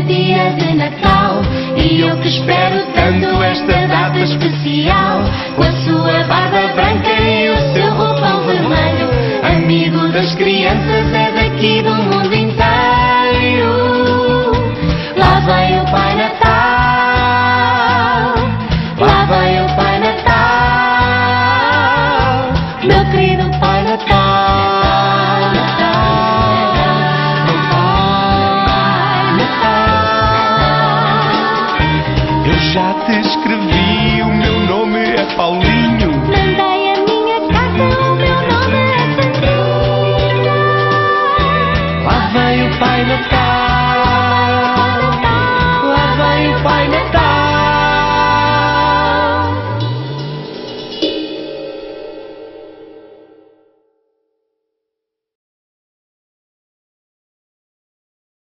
dia de Natal. E eu que espero tanto esta data especial, com a sua barba branca e o seu roupão vermelho. Amigo das crianças, é daqui do mundo inteiro. Lá vem o Pai Natal, lá vem o Pai Natal, meu querido Pai Natal, meu Pai Natal. Eu já te escrevi, o meu nome é Paulinho. Mandei a minha carta, o meu nome é Sandrinha. Lá vem o Pai Natal.